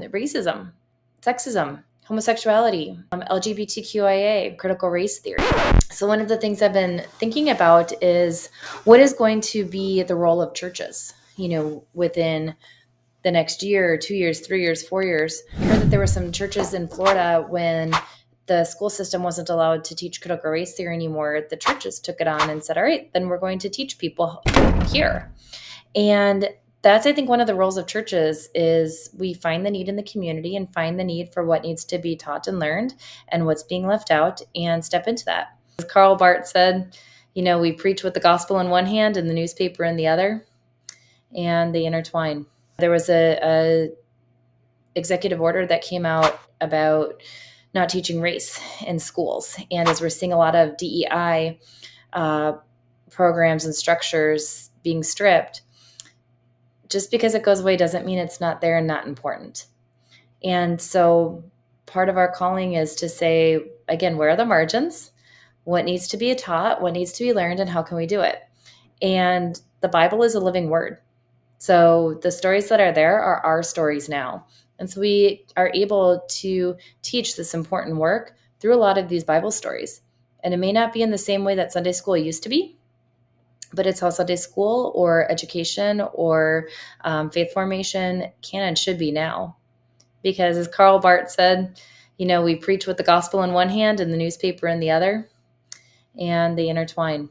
racism, sexism, homosexuality, LGBTQIA, critical race theory. So one of the things I've been thinking about is what is going to be the role of churches, within the next year, 2 years, 3 years, 4 years. I heard that there were some churches in Florida when the school system wasn't allowed to teach critical race theory anymore. The churches took it on and said, all right, then we're going to teach people here. And that's, I think, one of the roles of churches is we find the need in the community and find the need for what needs to be taught and learned and what's being left out and step into that. As Karl Barth said, we preach with the gospel in one hand and the newspaper in the other, and they intertwine. There was a executive order that came out about not teaching race in schools. And as we're seeing a lot of DEI programs and structures being stripped, just because it goes away doesn't mean it's not there and not important. And so part of our calling is to say, again, where are the margins? What needs to be taught? What needs to be learned? And how can we do it? And the Bible is a living word. So the stories that are there are our stories now. And so we are able to teach this important work through a lot of these Bible stories. And it may not be in the same way that Sunday school used to be, but it's how Sunday school or education or faith formation can and should be now. Because as Karl Barth said, we preach with the gospel in one hand and the newspaper in the other, and they intertwine.